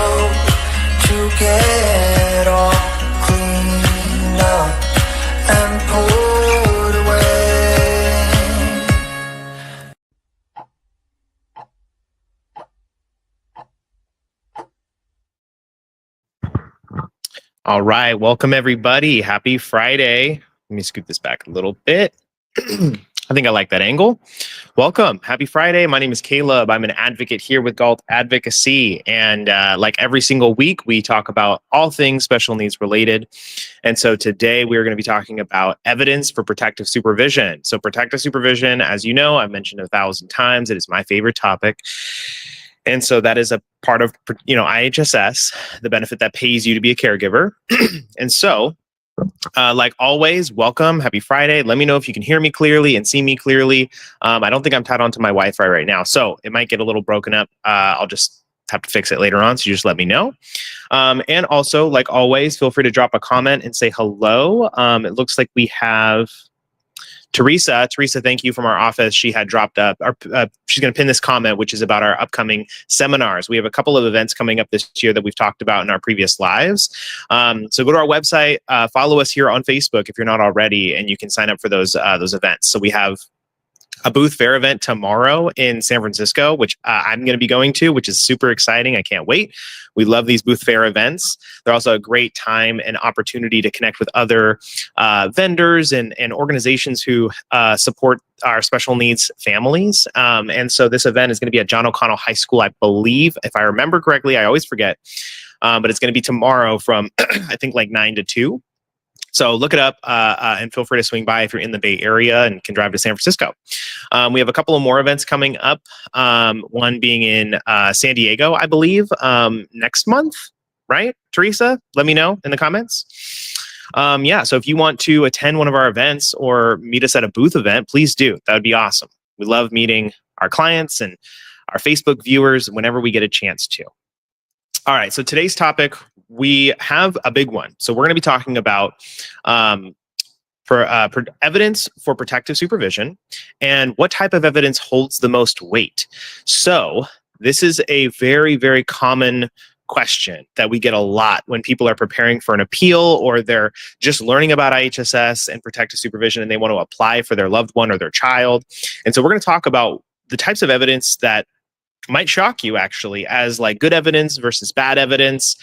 to get all cleaned up and put away. All right, welcome everybody. Happy Friday. Let me scoot this back a little bit. I think I like that angle. Welcome. Happy Friday. My name is Caleb. I'm an advocate here with Galt Advocacy. And like every single week, we talk about all things special needs related. And so today we're going to be talking about evidence for protective supervision. So protective supervision, as you know, I've mentioned 1,000 times, it is my favorite topic. And so that is a part of, IHSS, the benefit that pays you to be a caregiver. And so like always, welcome. Happy Friday. Let me know if you can hear me clearly and see me clearly. I don't think I'm tied onto my Wi-Fi right now, so it might get a little broken up. I'll just have to fix it later on, so you just let me know. And also, like always, feel free to drop a comment and say hello. It looks like we have Teresa, thank you, from our office. She had dropped up, she's going to pin this comment, which is about our upcoming seminars. We have a couple of events coming up this year that we've talked about in our previous lives. So go to our website, follow us here on Facebook if you're not already, and you can sign up for those events. So we have a booth fair event tomorrow in San Francisco, which I'm going to be going to, which is super exciting. I can't wait. We love these booth fair events. They're also a great time and opportunity to connect with other vendors and organizations who support our special needs families. And so this event is going to be at John O'Connell High School, I believe, if I remember correctly. I always forget. But it's going to be tomorrow from, I think, like 9 to 2. So look it up and feel free to swing by if you're in the Bay Area and can drive to San Francisco. We have a couple of more events coming up, one being in San Diego, I believe, next month, right, Teresa? Let me know in the comments. Yeah, so if you want to attend one of our events or meet us at a booth event, please do. That would be awesome. We love meeting our clients and our Facebook viewers whenever we get a chance to. All right, so today's topic, we have a big one. So we're going to be talking about evidence for protective supervision and what type of evidence holds the most weight. So this is a very, very common question that we get a lot when people are preparing for an appeal or they're just learning about IHSS and protective supervision and they want to apply for their loved one or their child. And so we're going to talk about the types of evidence that might shock you, actually, as like good evidence versus bad evidence.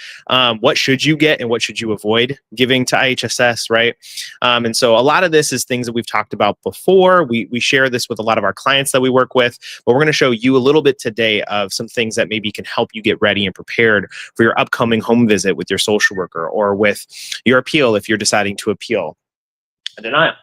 What should you get and what should you avoid giving to IHSS, right? And so a lot of this is things that we've talked about before. We share this with a lot of our clients that we work with, but we're going to show you a little bit today of some things that maybe can help you get ready and prepared for your upcoming home visit with your social worker or with your appeal if you're deciding to appeal a denial.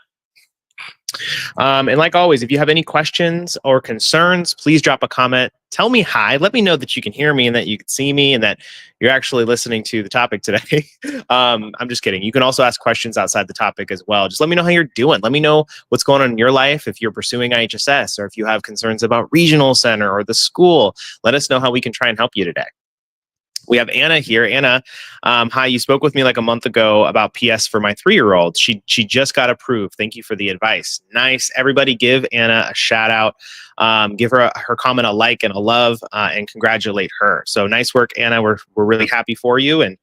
And like always, if you have any questions or concerns, please drop a comment. Tell me hi. Let me know that you can hear me and that you can see me and that you're actually listening to the topic today. I'm just kidding. You can also ask questions outside the topic as well. Just let me know how you're doing. Let me know what's going on in your life if you're pursuing IHSS or if you have concerns about regional center or the school. Let us know how we can try and help you today. We have Anna here. Anna, hi, you spoke with me like a month ago about PS for my 3-year-old. She just got approved. Thank you for the advice. Nice. Everybody give Anna a shout out. Give her comment a like and a love and congratulate her. So nice work, Anna. We're really happy for you. And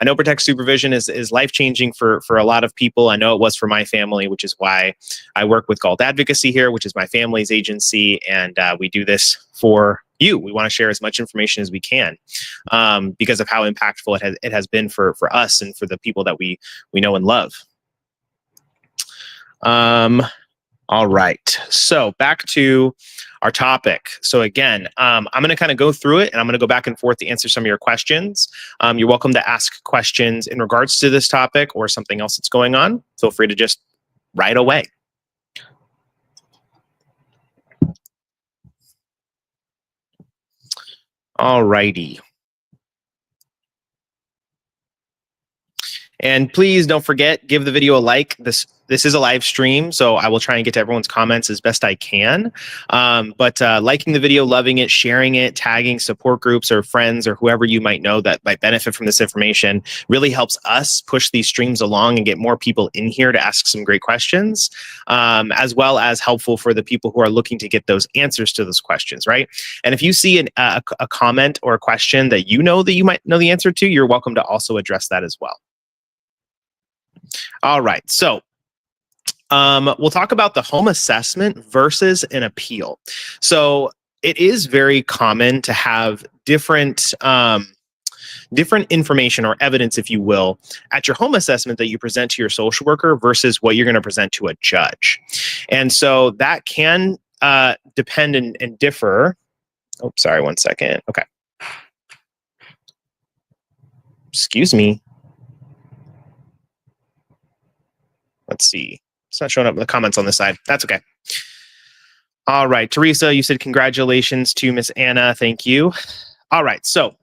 I know protect supervision is life-changing for a lot of people. I know it was for my family, which is why I work with Galt Advocacy here, which is my family's agency. And we do this for you. We want to share as much information as we can because of how impactful it has been for us and for the people that we know and love. All right. So back to our topic. So again, I'm going to kind of go through it and I'm going to go back and forth to answer some of your questions. You're welcome to ask questions in regards to this topic or something else that's going on. Feel free to just write away. All righty. And please don't forget, give the video a like. This is a live stream, so I will try and get to everyone's comments as best I can. But liking the video, loving it, sharing it, tagging support groups or friends or whoever you might know that might benefit from this information really helps us push these streams along and get more people in here to ask some great questions, as well as helpful for the people who are looking to get those answers to those questions, right? And if you see a comment or a question that you might know the answer to, you're welcome to also address that as well. All right, so we'll talk about the home assessment versus an appeal. So it is very common to have different information or evidence, if you will, at your home assessment that you present to your social worker versus what you're going to present to a judge. And so that can depend and differ. Oh, sorry, one second. Okay. Excuse me. Let's see. It's not showing up in the comments on this side. That's okay. All right, Teresa, you said congratulations to Miss Anna. Thank you. All right, so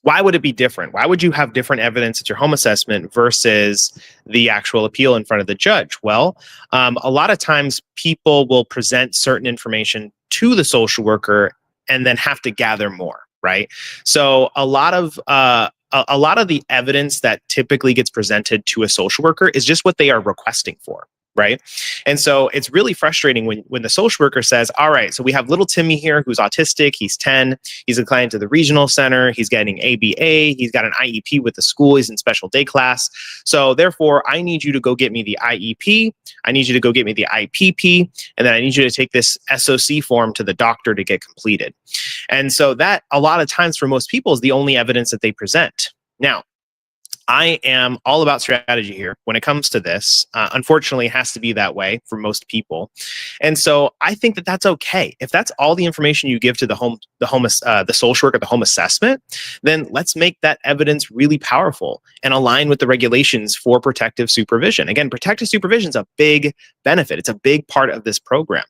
why would it be different? Why would you have different evidence at your home assessment versus the actual appeal in front of the judge? Well, a lot of times people will present certain information to the social worker and then have to gather more, right? So a lot of the evidence that typically gets presented to a social worker is just what they are requesting for, right? And so it's really frustrating when the social worker says, all right, so we have little Timmy here who's autistic, he's 10, he's a client to the regional center, he's getting ABA, he's got an IEP with the school, he's in special day class. So therefore, I need you to go get me the IEP, I need you to go get me the IPP, and then I need you to take this SOC form to the doctor to get completed. And so that, a lot of times for most people, is the only evidence that they present. Now, I am all about strategy here when it comes to this. Unfortunately, it has to be that way for most people, and so I think that that's okay. If that's all the information you give to the social worker, the home assessment, then let's make that evidence really powerful and align with the regulations for protective supervision. Again, protective supervision is a big benefit. It's a big part of this program,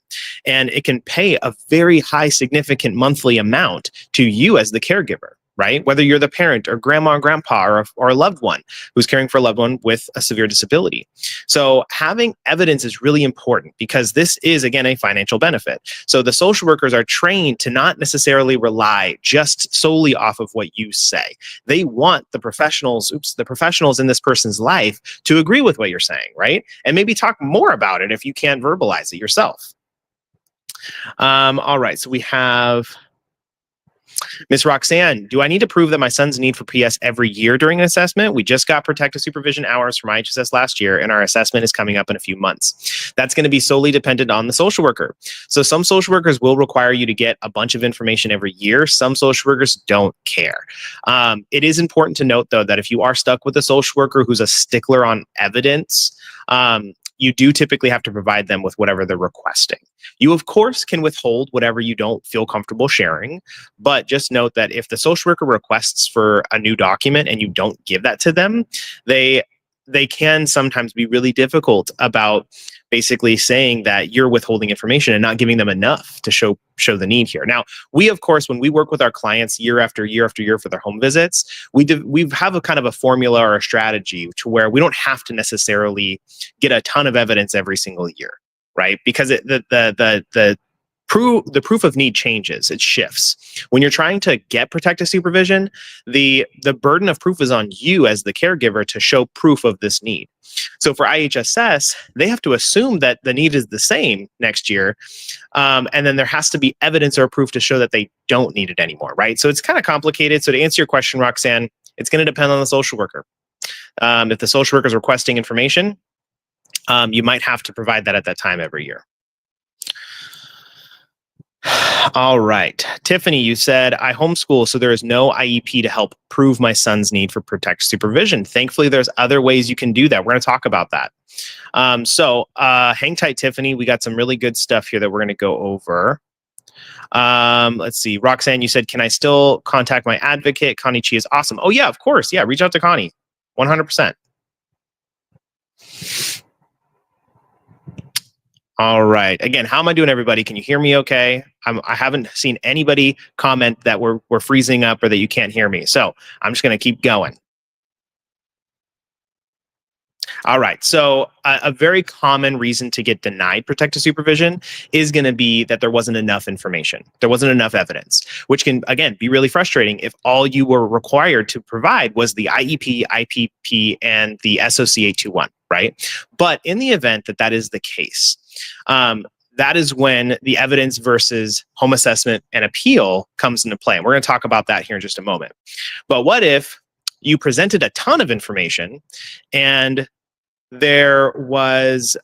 and it can pay a very high, significant monthly amount to you as the caregiver. Right? Whether you're the parent or grandma or grandpa or a loved one who's caring for a loved one with a severe disability. So having evidence is really important because this is, again, a financial benefit. So the social workers are trained to not necessarily rely just solely off of what you say. They want the professionals in this person's life to agree with what you're saying, right? And maybe talk more about it if you can't verbalize it yourself. All right, so we have Miss Roxanne, do I need to prove that my son's need for PS every year during an assessment? We just got protective supervision hours from IHSS last year, and our assessment is coming up in a few months. That's going to be solely dependent on the social worker. So some social workers will require you to get a bunch of information every year. Some social workers don't care. It is important to note, though, that if you are stuck with a social worker who's a stickler on evidence, you do typically have to provide them with whatever they're requesting. You, of course, can withhold whatever you don't feel comfortable sharing, but just note that if the social worker requests for a new document and you don't give that to them, they can sometimes be really difficult about basically saying that you're withholding information and not giving them enough to show the need here. Now, we, of course, when we work with our clients year after year after year for their home visits, we have a kind of a formula or a strategy to where we don't have to necessarily get a ton of evidence every single year, right? Because the proof of need changes, it shifts. When you're trying to get protective supervision, the burden of proof is on you as the caregiver to show proof of this need. So for IHSS, they have to assume that the need is the same next year, and then there has to be evidence or proof to show that they don't need it anymore, right? So it's kind of complicated. So to answer your question, Roxanne, it's going to depend on the social worker. If the social worker is requesting information, you might have to provide that at that time every year. All right. Tiffany, you said, I homeschool, so there is no IEP to help prove my son's need for protective supervision. Thankfully, there's other ways you can do that. We're going to talk about that. So hang tight, Tiffany. We got some really good stuff here that we're going to go over. Let's see. Roxanne, you said, can I still contact my advocate? Connie Chi is awesome. Oh, yeah, of course. Yeah, reach out to Connie. 100%. All right. Again, how am I doing, everybody? Can you hear me okay? I haven't seen anybody comment that we're freezing up or that you can't hear me. So I'm just going to keep going. All right. So a very common reason to get denied protective supervision is going to be that there wasn't enough information. There wasn't enough evidence, which can, again, be really frustrating if all you were required to provide was the IEP, IPP, and the SOC 821, right? But in the event that that is the case, that is when the evidence versus home assessment and appeal comes into play. And we're going to talk about that here in just a moment. But what if you presented a ton of information and there was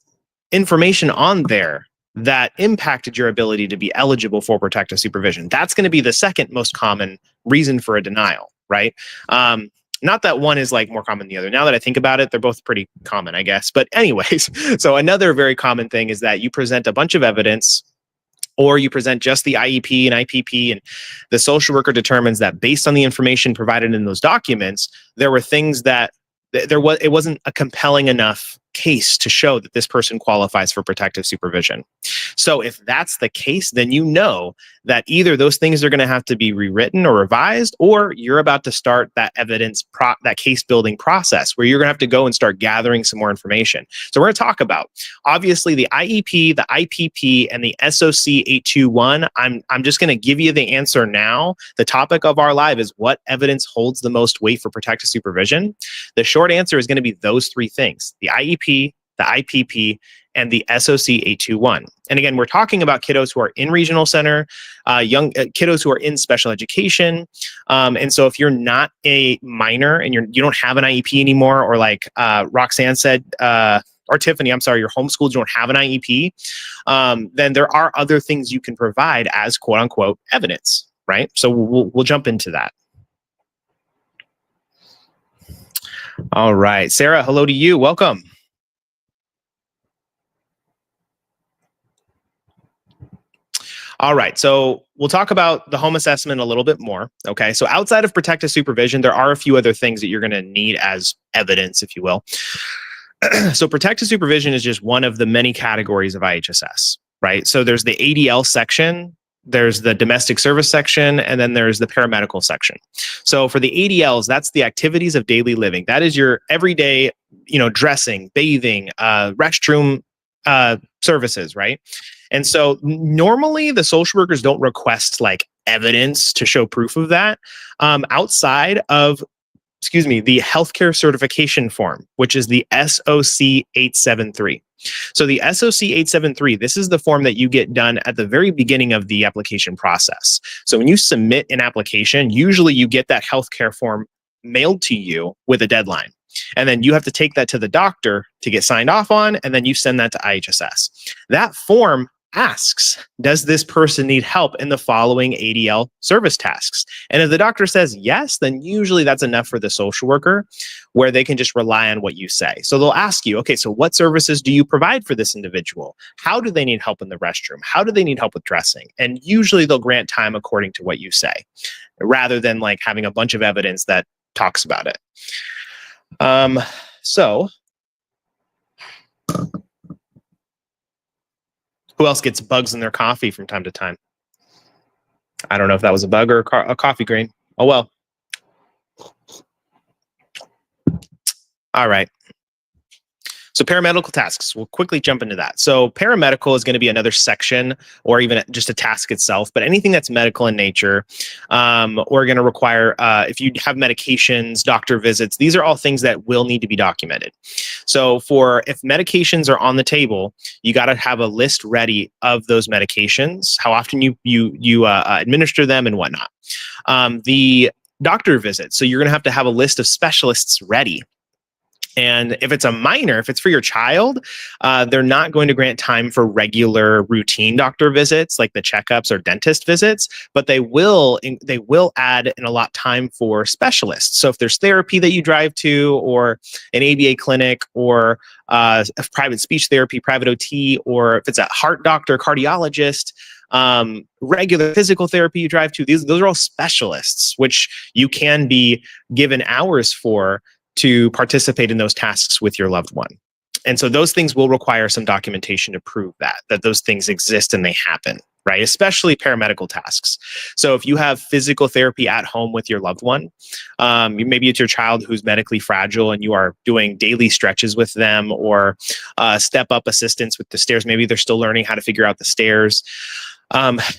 information on there that impacted your ability to be eligible for protective supervision? That's going to be the second most common reason for a denial, right? Not that one is like more common than the other. Now that I think about it, they're both pretty common, I guess. But anyways, so another very common thing is that you present a bunch of evidence, or you present just the IEP and IPP, and the social worker determines that based on the information provided in those documents, there were things that it wasn't a compelling enough case to show that this person qualifies for protective supervision. So if that's the case, then you know that either those things are going to have to be rewritten or revised, or you're about to start that that case building process where you're going to have to go and start gathering some more information. So we're going to talk about, obviously, the IEP, the IPP, and the SOC 821. I'm just going to give you the answer now. The topic of our live is what evidence holds the most weight for protective supervision. The short answer is going to be those three things: the IEP, the IPP, and the SOC 821. And again, we're talking about kiddos who are in regional center, young kiddos who are in special education. And so if you're not a minor and you don't have an IEP anymore, or like Roxanne said, or Tiffany, I'm sorry, you're homeschooled, you don't have an IEP, then there are other things you can provide as quote unquote evidence, right? So we'll jump into that. All right, Sarah, hello to you. Welcome. All right, so we'll talk about the home assessment a little bit more. Okay, so outside of protective supervision, there are a few other things that you're going to need as evidence, if you will. So protective supervision is just one of the many categories of IHSS, right? So there's the ADL section, there's the domestic service section, and then there's the paramedical section. So for the ADLs, that's the activities of daily living. That is your everyday, dressing, bathing, restroom services, right? And so normally the social workers don't request like evidence to show proof of that outside of, the healthcare certification form, which is the SOC 873. So the SOC 873, this is the form that you get done at the very beginning of the application process. So when you submit an application, usually you get that healthcare form mailed to you with a deadline. And then you have to take that to the doctor to get signed off on, and then you send that to IHSS. That form asks, does this person need help in the following ADL service tasks? And if the doctor says yes, then usually that's enough for the social worker, where they can just rely on what you say. So they'll ask you, okay, so what services do you provide for this individual? How do they need help in the restroom? How do they need help with dressing? And usually they'll grant time according to what you say, rather than like having a bunch of evidence that talks about it. So who else gets bugs in their coffee from time to time? I don't know if that was a bug or a coffee grain. Oh, well. All right. So paramedical tasks, we'll quickly jump into that. So paramedical is going to be another section, or even just a task itself, but anything that's medical in nature, or going to require, if you have medications, doctor visits, these are all things that will need to be documented. So if medications are on the table, you got to have a list ready of those medications, how often you administer them and whatnot. The doctor visits, so you're going to have a list of specialists ready. And if it's a minor, if it's for your child, they're not going to grant time for regular routine doctor visits like the checkups or dentist visits, but they will add and allot time for specialists. So if there's therapy that you drive to, or an ABA clinic, or a private speech therapy, private OT, or if it's a heart doctor, cardiologist, regular physical therapy you drive to, those are all specialists, which you can be given hours for to participate in those tasks with your loved one. And so those things will require some documentation to prove that those things exist and they happen, right? Especially paramedical tasks. So if you have physical therapy at home with your loved one, maybe it's your child who's medically fragile and you are doing daily stretches with them, or step up assistance with the stairs. Maybe they're still learning how to figure out the stairs.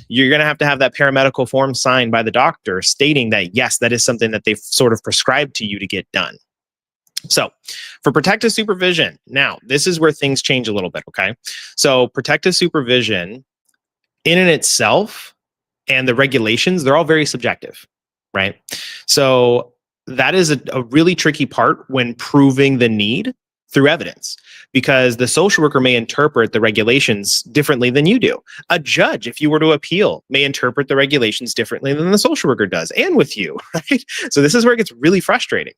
You're going to have that paramedical form signed by the doctor stating that, yes, that is something that they've sort of prescribed to you to get done. So for protective supervision, now this is where things change a little bit, okay? So protective supervision in and itself and the regulations, they're all very subjective, right? So that is a really tricky part when proving the need through evidence, because the social worker may interpret the regulations differently than you do. A judge, if you were to appeal, may interpret the regulations differently than the social worker does, and with you, right? So this is where it gets really frustrating.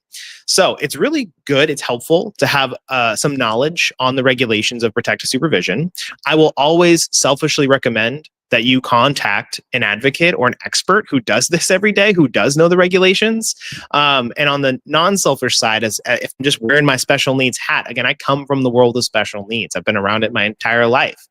So it's really good, it's helpful to have some knowledge on the regulations of protective supervision. I will always selfishly recommend that you contact an advocate or an expert who does this every day, who does know the regulations. And on the non-selfish side, if I'm just wearing my special needs hat, again, I come from the world of special needs. I've been around it my entire life.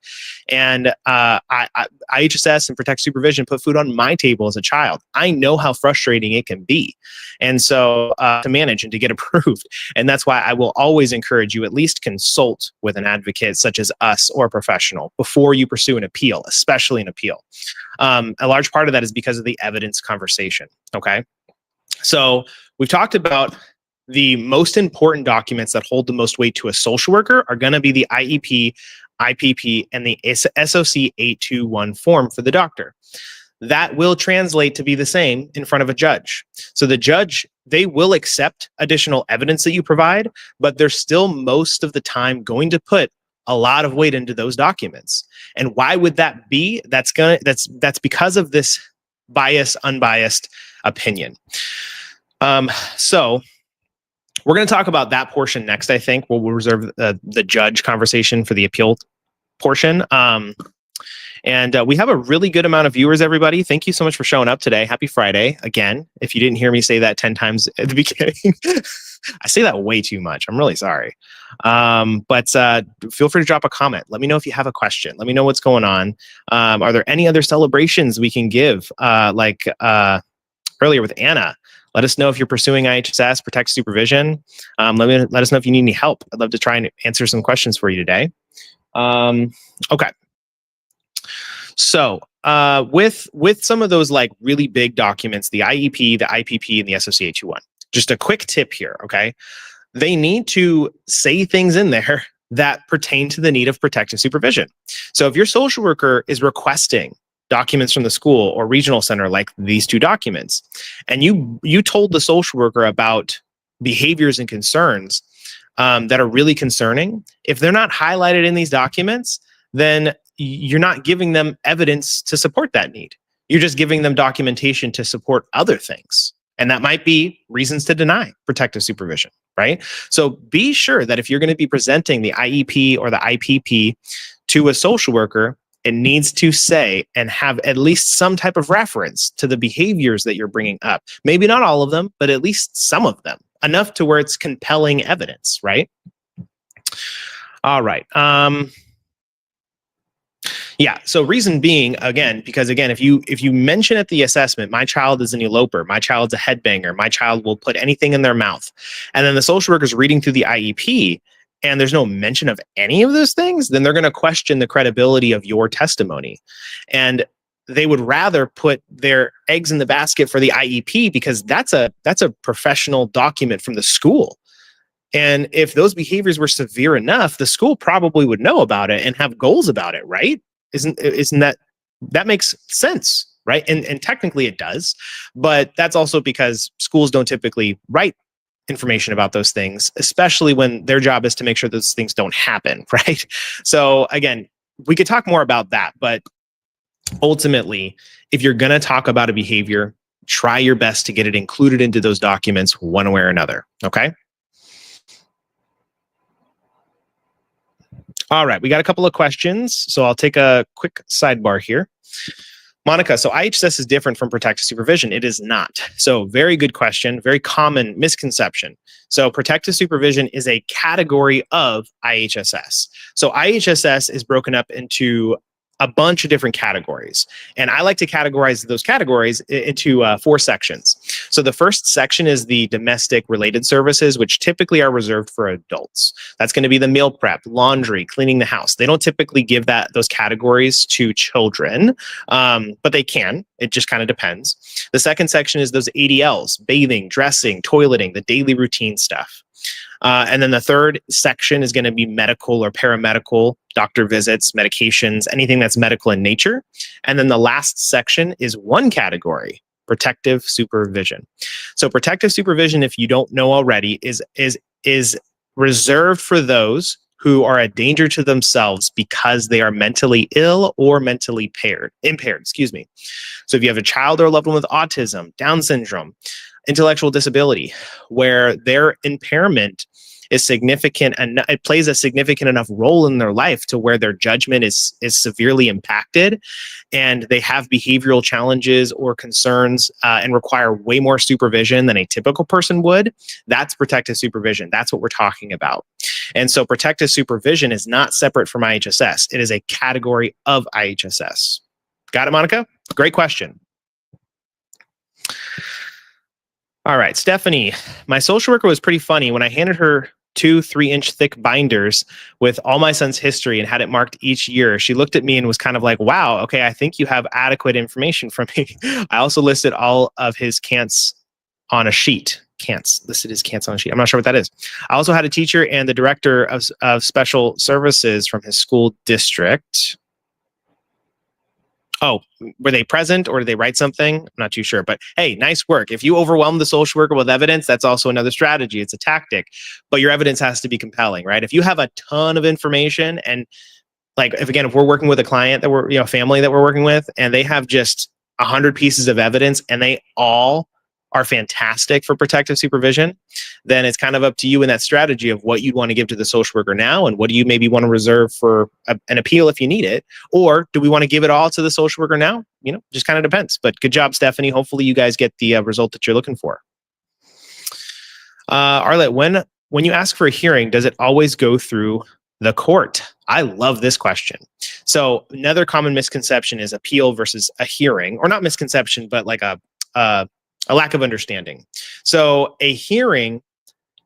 And IHSS and protective supervision put food on my table as a child. I know how frustrating it can be. And so to manage and to get approved. And that's why I will always encourage you at least consult with an advocate such as us or a professional before you pursue an appeal, especially an appeal. A large part of that is because of the evidence conversation. Okay. So we've talked about the most important documents that hold the most weight to a social worker are going to be the IEP, IPP, and the SOC 821 form for the doctor. That will translate to be the same in front of a judge. So the judge, they will accept additional evidence that you provide, but they're still most of the time going to put a lot of weight into those documents. And why would that be? That's because of this unbiased opinion. So we're going to talk about that portion next. I think we'll reserve the judge conversation for the appeal portion. And we have a really good amount of viewers, everybody. Thank you so much for showing up today. Happy Friday. Again, if you didn't hear me say that 10 times at the beginning, I say that way too much. I'm really sorry. But feel free to drop a comment. Let me know if you have a question. Let me know what's going on. Are there any other celebrations we can give? Like earlier with Anna, let us know if you're pursuing IHSS, protect supervision. Let us know if you need any help. I'd love to try and answer some questions for you today. Okay. So with some of those like really big documents, the IEP, the IPP, and the SOC 821, just a quick tip here, okay? They need to say things in there that pertain to the need of protective supervision. So if your social worker is requesting documents from the school or regional center like these two documents, and you told the social worker about behaviors and concerns that are really concerning, if they're not highlighted in these documents, then you're not giving them evidence to support that need. You're just giving them documentation to support other things. And that might be reasons to deny protective supervision, right? So be sure that if you're going to be presenting the IEP or the IPP to a social worker, it needs to say and have at least some type of reference to the behaviors that you're bringing up. Maybe not all of them, but at least some of them, enough to where it's compelling evidence, right? All right. Yeah. So reason being, again, because again, if you mention at the assessment, my child is an eloper, my child's a headbanger, my child will put anything in their mouth, and then the social worker's reading through the IEP and there's no mention of any of those things, then they're going to question the credibility of your testimony. And they would rather put their eggs in the basket for the IEP because that's a professional document from the school. And if those behaviors were severe enough, the school probably would know about it and have goals about it, right? Isn't that makes sense, right? And technically it does, but that's also because schools don't typically write information about those things, especially when their job is to make sure those things don't happen, right? So again, we could talk more about that, but ultimately, if you're going to talk about a behavior, try your best to get it included into those documents one way or another, okay? All right, we got a couple of questions, so I'll take a quick sidebar here. Monica, so IHSS is different from protective supervision. It is not. So very good question, very common misconception. So protective supervision is a category of IHSS. So IHSS is broken up into a bunch of different categories. And I like to categorize those categories into 4 sections. So the first section is the domestic related services, which typically are reserved for adults. That's going to be the meal prep, laundry, cleaning the house. They don't typically give those categories to children, but they can. It just kind of depends. The second section is those ADLs, bathing, dressing, toileting, the daily routine stuff. And then the third section is going to be medical or paramedical, doctor visits, medications, anything that's medical in nature. And then the last section is one category, protective supervision. So protective supervision, if you don't know already, is reserved for those who are a danger to themselves because they are mentally ill or mentally impaired. So if you have a child or a loved one with autism, Down syndrome, intellectual disability, where their impairment is significant and it plays a significant enough role in their life to where their judgment is severely impacted, and they have behavioral challenges or concerns and require way more supervision than a typical person would, that's protective supervision. That's what we're talking about. And so protective supervision is not separate from IHSS. It is a category of IHSS. Got it, Monica? Great question. All right, Stephanie, my social worker was pretty funny when I handed her 2 3-inch thick binders with all my son's history and had it marked each year. She looked at me and was kind of like, wow, okay, I think you have adequate information from me. I also listed all of his cants on a sheet. Listed his cants on a sheet. I'm not sure what that is. I also had a teacher and the director of special services from his school district. Oh, were they present or did they write something? I'm not too sure, but hey, nice work. If you overwhelm the social worker with evidence, that's also another strategy. It's a tactic, but your evidence has to be compelling, right? If you have a ton of information and like, if we're working with a client that we're, family that we're working with, and they have just 100 pieces of evidence and they all are fantastic for protective supervision, then it's kind of up to you in that strategy of what you'd want to give to the social worker now and what do you maybe want to reserve for an appeal if you need it, or do we want to give it all to the social worker now? Just kind of depends. But good job, Stephanie. Hopefully you guys get the result that you're looking for. Arlette, when you ask for a hearing, does it always go through the court? I love this question. So another common misconception is appeal versus a hearing, or not misconception, but like a lack of understanding. So a hearing,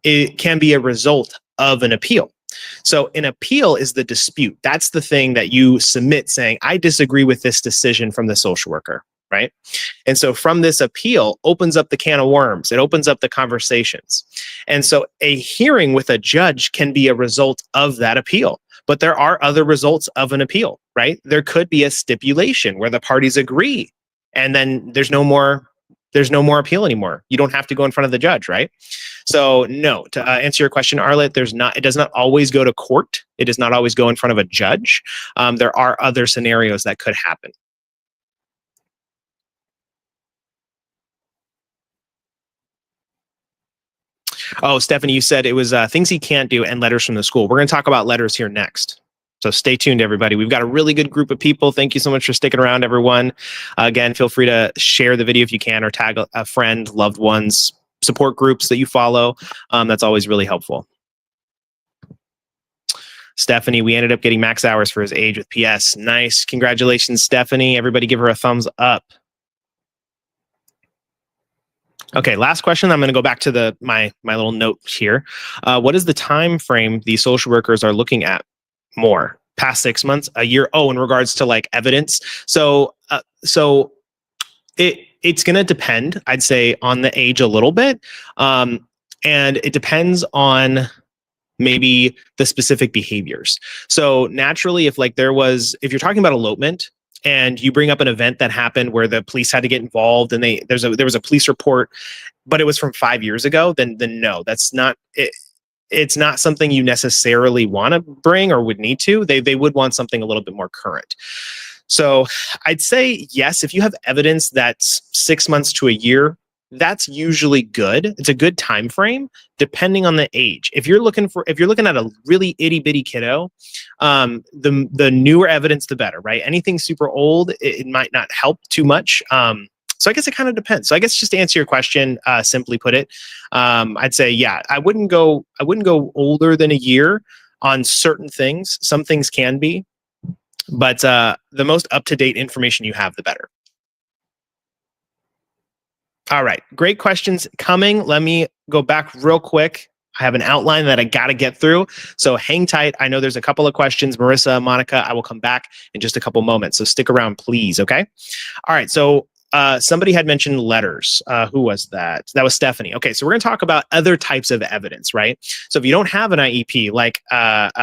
it can be a result of an appeal. So an appeal is the dispute. That's the thing that you submit saying, I disagree with this decision from the social worker, right? And so from this appeal opens up the can of worms. It opens up the conversations. And so a hearing with a judge can be a result of that appeal. But there are other results of an appeal, right? There could be a stipulation where the parties agree, and then there's no more appeal anymore. You don't have to go in front of the judge, right? So no, to answer your question, Arlette, it does not always go to court. It does not always go in front of a judge. There are other scenarios that could happen. Oh, Stephanie, you said it was things he can't do and letters from the school. We're going to talk about letters here next. So stay tuned, everybody. We've got a really good group of people. Thank you so much for sticking around, everyone. Again, feel free to share the video if you can, or tag a friend, loved ones, support groups that you follow. That's always really helpful. Stephanie, we ended up getting max hours for his age with PS. Nice. Congratulations, Stephanie. Everybody give her a thumbs up. Okay, last question. I'm going to go back to my little note here. What is the time frame these social workers are looking at more? Past 6 months, a year? Oh, in regards to like evidence. So it's going to depend, I'd say, on the age a little bit. And it depends on maybe the specific behaviors. So naturally, if you're talking about elopement and you bring up an event that happened where the police had to get involved and there was a police report, but it was from 5 years ago, then no, that's not it. It's not something you necessarily want to bring or would need to. They would want something a little bit more current. So I'd say yes, if you have evidence that's 6 months to a year, that's usually good. It's a good time frame, depending on the age. If you're looking at a really itty bitty kiddo, the newer evidence, the better, right? Anything super old, it might not help too much. So I guess it kind of depends. So I guess just to answer your question, simply put it, I'd say, yeah, I wouldn't go older than a year on certain things. Some things can be. But the most up-to-date information you have, the better. All right, great questions coming. Let me go back real quick. I have an outline that I got to get through. So hang tight. I know there's a couple of questions. Marissa, Monica, I will come back in just a couple moments. So stick around, please. Okay. All right. So somebody had mentioned letters. Who was that? That was Stephanie. Okay. So we're going to talk about other types of evidence, right? So if you don't have an IEP, like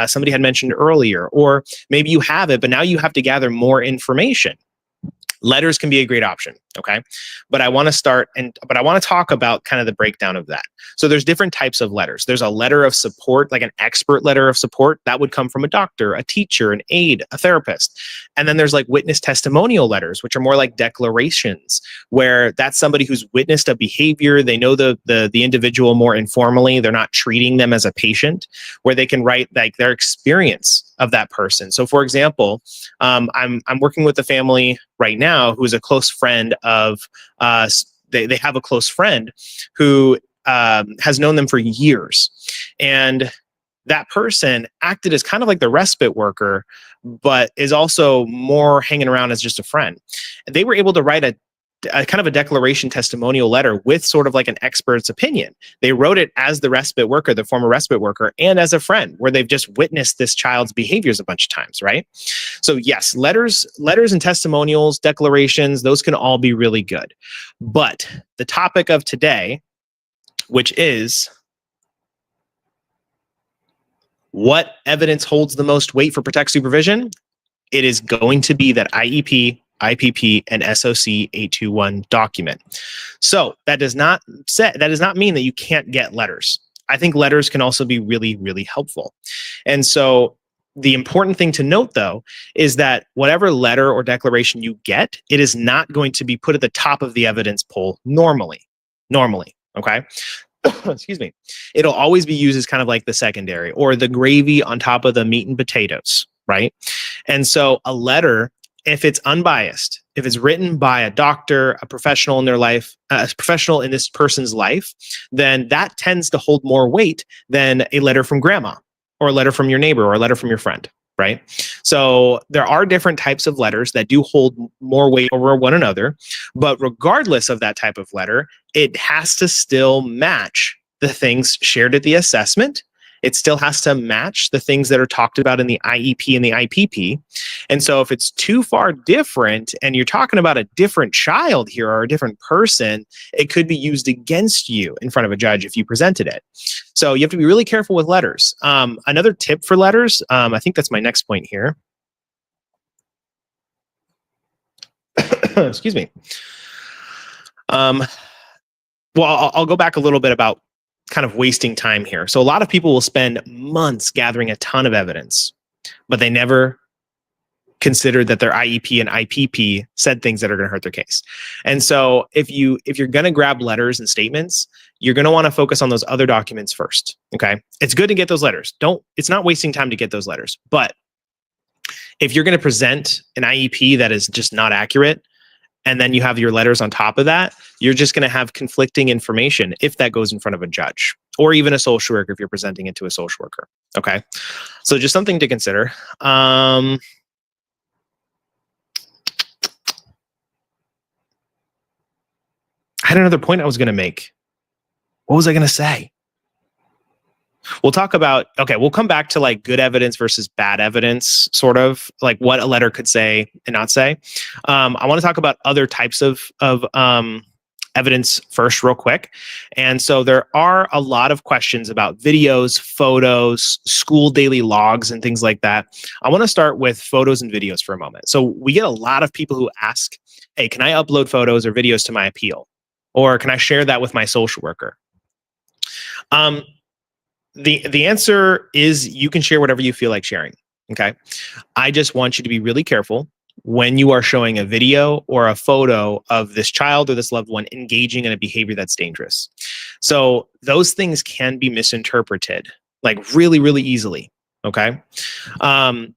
somebody had mentioned earlier, or maybe you have it, but now you have to gather more information. Letters can be a great option, okay? But I want to talk about kind of the breakdown of that. So there's different types of letters. There's a letter of support, like an expert letter of support that would come from a doctor, a teacher, an aide, a therapist. And then there's like witness testimonial letters, which are more like declarations, where that's somebody who's witnessed a behavior. They know the individual more informally. They're not treating them as a patient, where they can write like their experience of that person. So for example, I'm working with a family right now who is a close friend of they have a close friend who has known them for years, and that person acted as kind of like the respite worker, but is also more hanging around as just a friend. And they were able to write a kind of a declaration testimonial letter with sort of like an expert's opinion. They wrote it as the respite worker, the former respite worker, and as a friend, where they've just witnessed this child's behaviors a bunch of times, right? So yes, letters and testimonials, declarations, those can all be really good. But the topic of today, which is what evidence holds the most weight for Protect supervision, it is going to be that IEP, IPP, and SOC 821 document. So that does not mean that you can't get letters. I think letters can also be really, really helpful. And so the important thing to note, though, is that whatever letter or declaration you get, it is not going to be put at the top of the evidence pool normally, okay? Excuse me. It'll always be used as kind of like the secondary or the gravy on top of the meat and potatoes, right? And so a letter, if it's unbiased, if it's written by a doctor, a professional in their life, a professional in this person's life, then that tends to hold more weight than a letter from grandma or a letter from your neighbor or a letter from your friend, right? So there are different types of letters that do hold more weight over one another, but regardless of that type of letter, it has to still match the things shared at the assessment. It still has to match the things that are talked about in the IEP and the IPP. And so if it's too far different and you're talking about a different child here or a different person, it could be used against you in front of a judge if you presented it. So you have to be really careful with letters. Another tip for letters, I think that's my next point here. Excuse me. Well, I'll go back a little bit about kind of wasting time here. So a lot of people will spend months gathering a ton of evidence, but they never considered that their IEP and IPP said things that are going to hurt their case. And so if you're going to grab letters and statements, you're going to want to focus on those other documents first. Okay. It's good to get those letters. It's not wasting time to get those letters, but if you're going to present an IEP that is just not accurate, and then you have your letters on top of that, you're just going to have conflicting information if that goes in front of a judge or even a social worker if you're presenting it to a social worker. Okay. So just something to consider. I had another point I was going to make. What was I going to say? We'll talk about, okay, we'll come back to like good evidence versus bad evidence, sort of like what a letter could say and not say. I want to talk about other types of evidence first real quick. And so there are a lot of questions about videos, photos, school daily logs, and things like that. I want to start with photos and videos for a moment. So we get a lot of people who ask, hey, can I upload photos or videos to my appeal? Or can I share that with my social worker? The answer is you can share whatever you feel like sharing, okay? I just want you to be really careful when you are showing a video or a photo of this child or this loved one engaging in a behavior that's dangerous. So those things can be misinterpreted, like really, really easily, okay?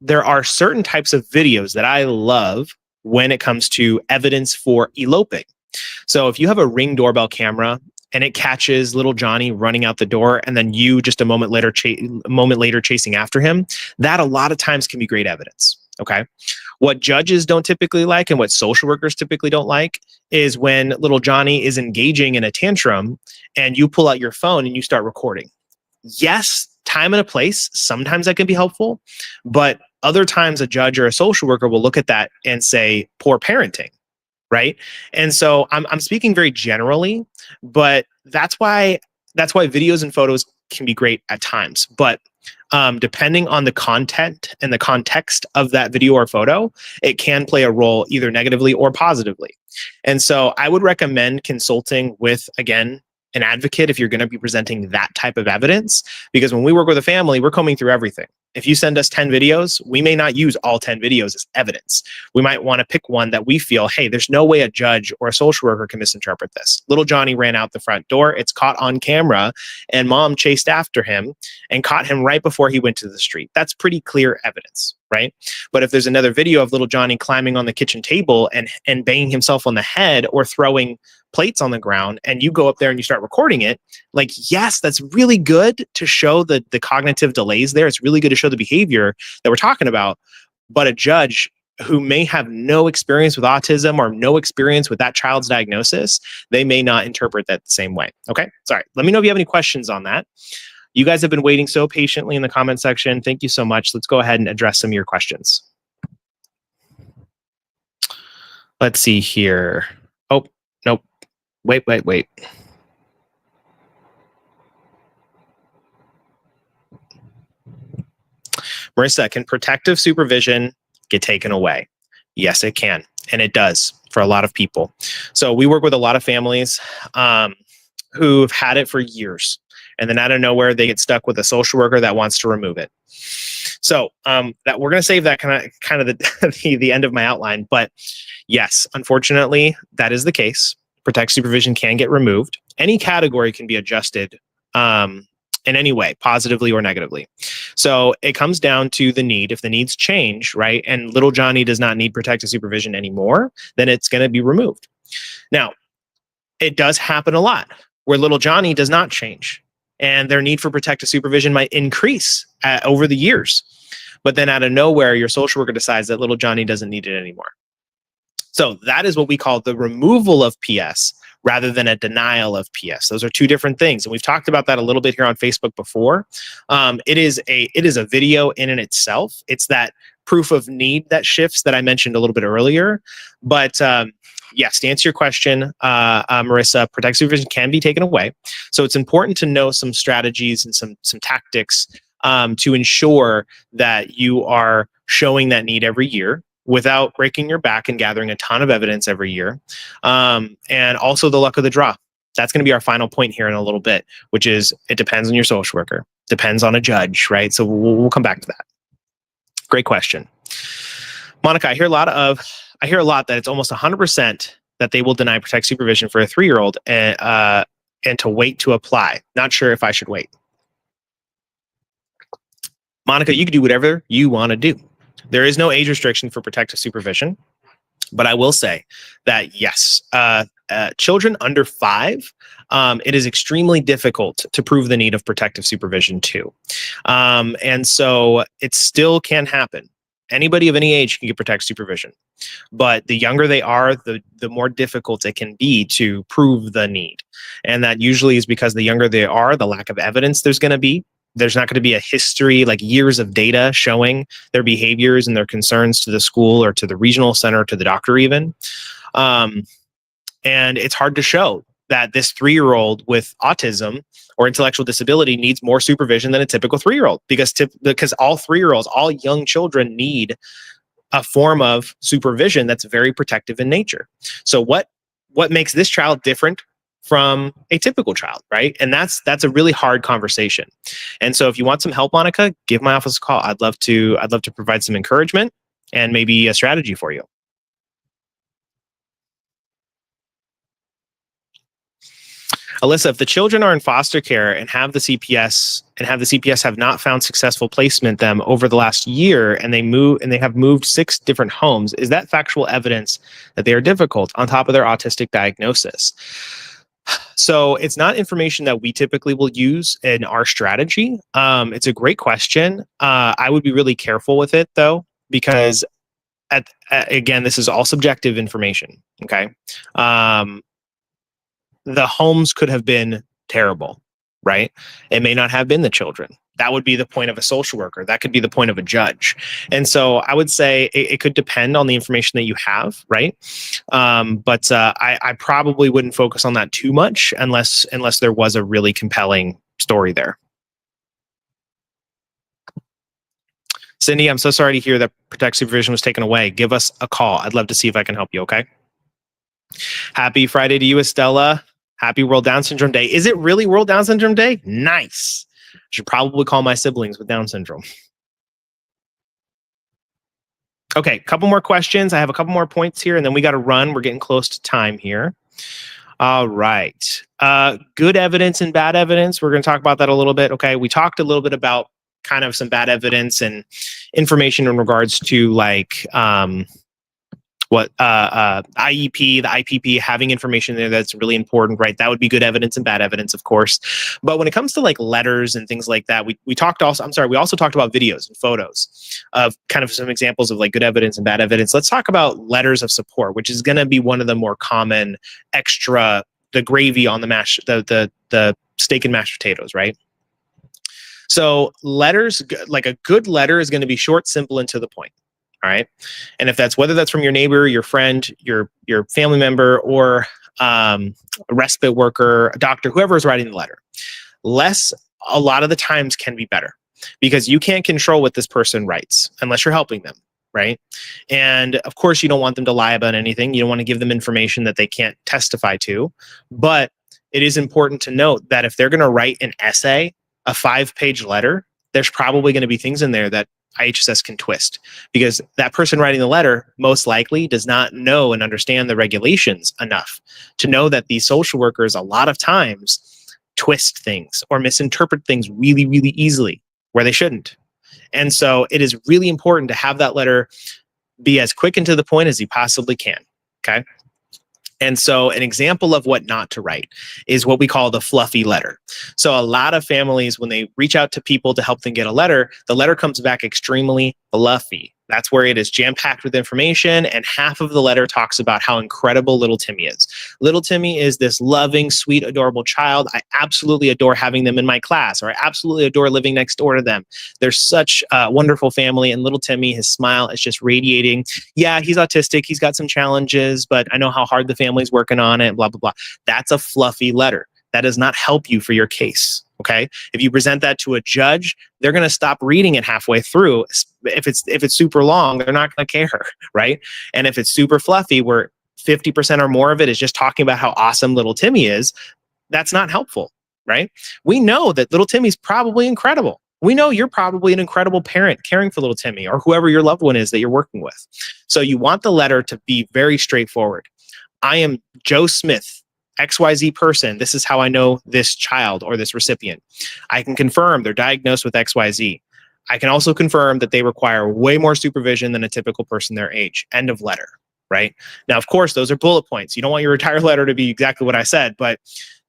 There are certain types of videos that I love when it comes to evidence for eloping. So if you have a Ring doorbell camera and it catches little Johnny running out the door, and then you just a moment later chasing after him, that a lot of times can be great evidence. Okay. What judges don't typically like and what social workers typically don't like is when little Johnny is engaging in a tantrum and you pull out your phone and you start recording. Yes, time and a place, sometimes that can be helpful, but other times a judge or a social worker will look at that and say poor parenting, right? And so I'm speaking very generally, but that's why videos and photos can be great at times. But depending on the content and the context of that video or photo, it can play a role either negatively or positively. And so I would recommend consulting with, again, an advocate if you're going to be presenting that type of evidence, because when we work with a family, we're combing through everything. If you send us 10 videos, we may not use all 10 videos as evidence. We might want to pick one that we feel, hey, there's no way a judge or a social worker can misinterpret this. Little Johnny ran out the front door. It's caught on camera, and mom chased after him and caught him right before he went to the street. That's pretty clear evidence, right? But if there's another video of little Johnny climbing on the kitchen table and banging himself on the head or throwing plates on the ground, and you go up there and you start recording it, like, yes, that's really good to show the cognitive delays there. It's really good to show the behavior that we're talking about. But a judge who may have no experience with autism or no experience with that child's diagnosis, they may not interpret that the same way. Okay, sorry. Let me know if you have any questions on that. You guys have been waiting so patiently in the comment section. Thank you so much. Let's go ahead and address some of your questions. Let's see here. Oh, nope. Wait. Marissa, can protective supervision get taken away? Yes, it can. And it does for a lot of people. So we work with a lot of families who've had it for years. And then out of nowhere, they get stuck with a social worker that wants to remove it. So that we're going to save that kind of the end of my outline. But yes, unfortunately, that is the case. Protective supervision can get removed. Any category can be adjusted in any way, positively or negatively. So it comes down to the need. If the needs change, right, and little Johnny does not need protective supervision anymore, then it's going to be removed. Now, it does happen a lot where little Johnny does not change, and their need for protective supervision might increase over the years. But then out of nowhere, your social worker decides that little Johnny doesn't need it anymore. So that is what we call the removal of PS rather than a denial of PS. Those are two different things. And we've talked about that a little bit here on Facebook before. It is a video in and itself. It's that proof of need that shifts that I mentioned a little bit earlier. But yes, to answer your question, Marissa, protective supervision can be taken away. So it's important to know some strategies and some tactics to ensure that you are showing that need every year without breaking your back and gathering a ton of evidence every year. And also the luck of the draw. That's going to be our final point here in a little bit, which is it depends on your social worker, depends on a judge, right? So we'll come back to that. Great question. Monica, I hear a lot that it's almost 100% that they will deny protective supervision for a 3-year-old and to wait to apply. Not sure if I should wait. Monica, you can do whatever you want to do. There is no age restriction for protective supervision, but I will say that yes, children under 5, it is extremely difficult to prove the need of protective supervision too. And so it still can happen. Anybody of any age can get protective supervision, but the younger they are, the more difficult it can be to prove the need. And that usually is because the younger they are, the lack of evidence there's going to be. There's not going to be a history, like years of data showing their behaviors and their concerns to the school or to the regional center, to the doctor even. And it's hard to show that this 3-year-old with autism or intellectual disability needs more supervision than a typical 3-year-old, because all 3-year-olds, all young children need a form of supervision that's very protective in nature. So what makes this child different from a typical child, right? And that's a really hard conversation. And so if you want some help, Monica, give my office a call. I'd love to provide some encouragement and maybe a strategy for you. Alyssa, if the children are in foster care and have the CPS have not found successful placement them over the last year and they have moved 6 different homes, is that factual evidence that they are difficult on top of their autistic diagnosis? So it's not information that we typically will use in our strategy. It's a great question. I would be really careful with it though, because again, this is all subjective information. Okay. The homes could have been terrible, right? It may not have been the children. That would be the point of a social worker. That could be the point of a judge. And so I would say it could depend on the information that you have, right? But I probably wouldn't focus on that too much unless there was a really compelling story there. Cindy, I'm so sorry to hear that protective supervision was taken away. Give us a call. I'd love to see if I can help you, okay? Happy Friday to you, Estella. Happy World Down Syndrome Day. Is it really World Down Syndrome Day? Nice. I should probably call my siblings with Down syndrome. Okay, couple more questions. I have a couple more points here, and then we got to run. We're getting close to time here. All right. Good evidence and bad evidence. We're going to talk about that a little bit. Okay, we talked a little bit about kind of some bad evidence and information in regards to like IEP, the IPP, having information there that's really important, right? That would be good evidence and bad evidence, of course. But when it comes to like letters and things like that, we also talked about videos and photos of kind of some examples of like good evidence and bad evidence. Let's talk about letters of support, which is going to be one of the more common extra, the gravy on the mash, the steak and mashed potatoes, right? So letters, like a good letter is going to be short, simple, and to the point. All right. And if that's whether that's from your neighbor, your friend, your family member, or a respite worker, a doctor, whoever is writing the letter, less a lot of the times can be better because you can't control what this person writes unless you're helping them. Right. And of course, you don't want them to lie about anything. You don't want to give them information that they can't testify to. But it is important to note that if they're going to write an essay, a 5-page letter, there's probably going to be things in there that IHSS can twist because that person writing the letter most likely does not know and understand the regulations enough to know that these social workers a lot of times twist things or misinterpret things really, really easily where they shouldn't. And so it is really important to have that letter be as quick and to the point as you possibly can. Okay. And so an example of what not to write is what we call the fluffy letter. So a lot of families, when they reach out to people to help them get a letter, the letter comes back extremely fluffy. That's where it is jam-packed with information, and half of the letter talks about how incredible little Timmy is. Little Timmy is this loving, sweet, adorable child. I absolutely adore having them in my class, or I absolutely adore living next door to them. They're such a wonderful family, and little Timmy, his smile is just radiating. Yeah, he's autistic. He's got some challenges, but I know how hard the family's working on it, blah, blah, blah. That's a fluffy letter. That does not help you for your case. Okay. If you present that to a judge, they're going to stop reading it halfway through. If it's super long, they're not going to care. Right. And if it's super fluffy, where 50% or more of it is just talking about how awesome little Timmy is, that's not helpful. Right. We know that little Timmy's probably incredible. We know you're probably an incredible parent caring for little Timmy or whoever your loved one is that you're working with. So you want the letter to be very straightforward. I am Joe Smith, XYZ person. This is how I know this child or this recipient. I can confirm they're diagnosed with XYZ. I can also confirm that they require way more supervision than a typical person their age. End of letter, right? Now, of course, those are bullet points. You don't want your entire letter to be exactly what I said, but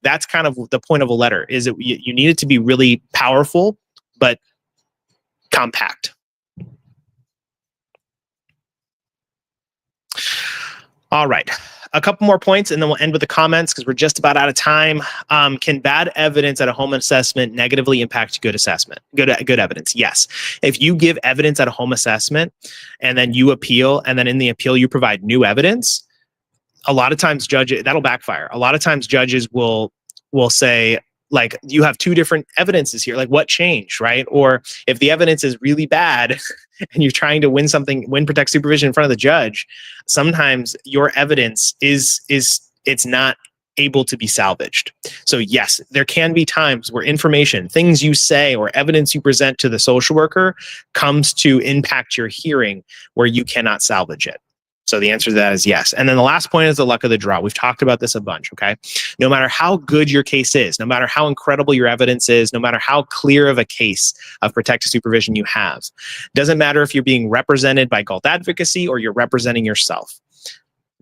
that's kind of the point of a letter, is that you need it to be really powerful, but compact. All right. A couple more points and then we'll end with the comments because we're just about out of time. Can bad evidence at a home assessment negatively impact good assessment? Good evidence, yes. If you give evidence at a home assessment and then you appeal, and then in the appeal you provide new evidence, a lot of times that'll backfire. A lot of times judges will say, like, you have two different evidences here. Like, what changed, right? Or if the evidence is really bad and you're trying to win protect supervision in front of the judge, sometimes your evidence it's not able to be salvaged. So yes, there can be times where information, things you say or evidence you present to the social worker comes to impact your hearing where you cannot salvage it. So the answer to that is yes. And then the last point is the luck of the draw. We've talked about this a bunch, okay? No matter how good your case is, no matter how incredible your evidence is, no matter how clear of a case of protective supervision you have, doesn't matter if you're being represented by Galt Advocacy or you're representing yourself.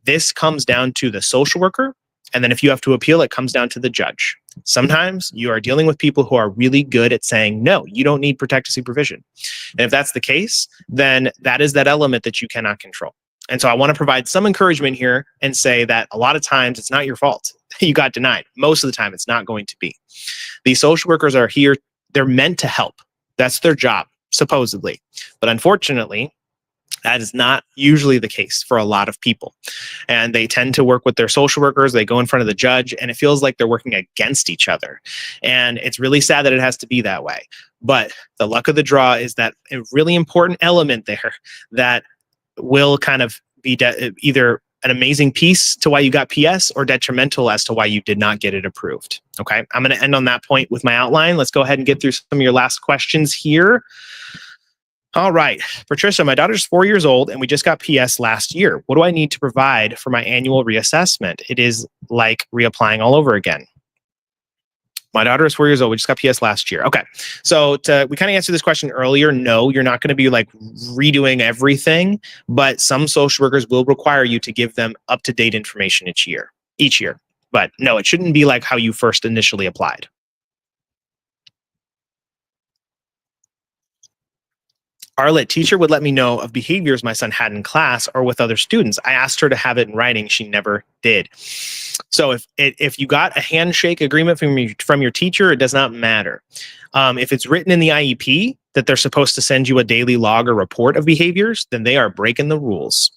This comes down to the social worker, and then if you have to appeal, it comes down to the judge. Sometimes you are dealing with people who are really good at saying, no, you don't need protective supervision. And if that's the case, then that is that element that you cannot control. And so I want to provide some encouragement here and say that a lot of times it's not your fault. You got denied. Most of the time, it's not going to be. These social workers are here. They're meant to help. That's their job, supposedly. But unfortunately, that is not usually the case for a lot of people. And they tend to work with their social workers. They go in front of the judge, and it feels like they're working against each other. And it's really sad that it has to be that way. But the luck of the draw is that a really important element there that will kind of be either an amazing piece to why you got PS or detrimental as to why you did not get it approved. Okay, I'm going to end on that point with my outline. Let's go ahead and get through some of your last questions here. All right, Patricia, my daughter's 4 years old and we just got PS last year. What do I need to provide for my annual reassessment? It is like reapplying all over again. My daughter is 4 years old. We just got PS last year. Okay, so we kind of answered this question earlier. No, you're not going to be like redoing everything, but some social workers will require you to give them up-to-date information each year. But no, it shouldn't be like how you first initially applied. Arlet, teacher would let me know of behaviors my son had in class or with other students. I asked her to have it in writing. She never did. So if you got a handshake agreement from your teacher, it does not matter. If it's written in the IEP that they're supposed to send you a daily log or report of behaviors, then they are breaking the rules.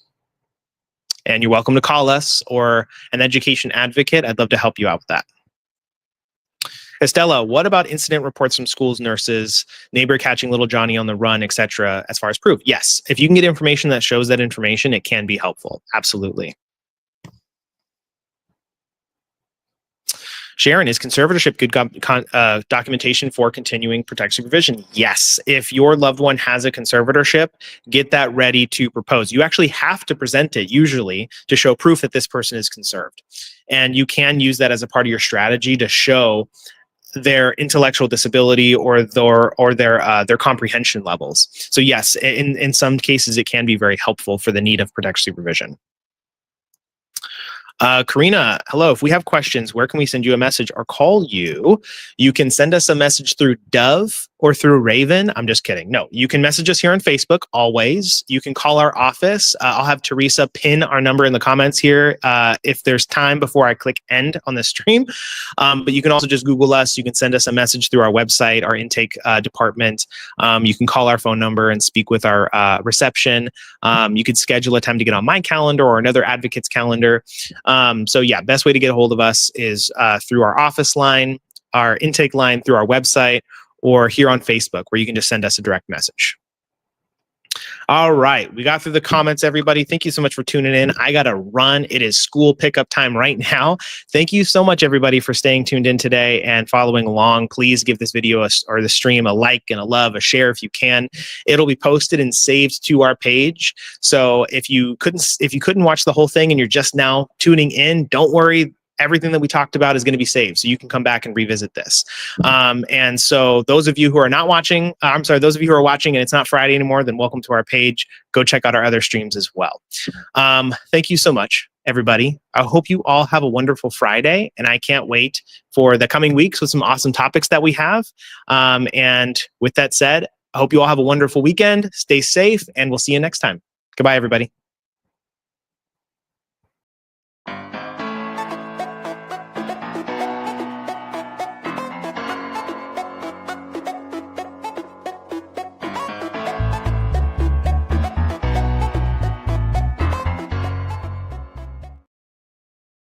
And you're welcome to call us or an education advocate. I'd love to help you out with that. Estella, what about incident reports from schools, nurses, neighbor catching little Johnny on the run, etc., as far as proof? Yes. If you can get information that shows that information, it can be helpful. Absolutely. Sharon, is conservatorship good documentation for continuing protective supervision? Yes. If your loved one has a conservatorship, get that ready to propose. You actually have to present it usually to show proof that this person is conserved. And you can use that as a part of your strategy to show their intellectual disability or their comprehension levels. So yes, in some cases, it can be very helpful for the need of protective supervision. Karina, hello. If we have questions, where can we send you a message or call you? You can send us a message through Dove or through Raven. I'm just kidding. No, you can message us here on Facebook always. You can call our office. I'll have Teresa pin our number in the comments here if there's time before I click end on the stream. But you can also just Google us. You can send us a message through our website, our intake department. You can call our phone number and speak with our reception. You could schedule a time to get on my calendar or another advocate's calendar. So yeah, best way to get a hold of us is through our office line, our intake line, through our website, or here on Facebook, where you can just send us a direct message. All right, we got through the comments, everybody. Thank you so much for tuning in. I got to run. It is school pickup time right now. Thank you so much, everybody, for staying tuned in today and following along. Please give this video or the stream a like and a love, a share if you can. It'll be posted and saved to our page. So if you couldn't watch the whole thing and you're just now tuning in, don't worry. Everything that we talked about is going to be saved, so you can come back and revisit this. And so those of you who are not watching, those of you who are watching and it's not Friday anymore, then welcome to our page. Go check out our other streams as well. Thank you so much, everybody. I hope you all have a wonderful Friday, and I can't wait for the coming weeks with some awesome topics that we have. And with that said, I hope you all have a wonderful weekend. Stay safe, and we'll see you next time. Goodbye, everybody.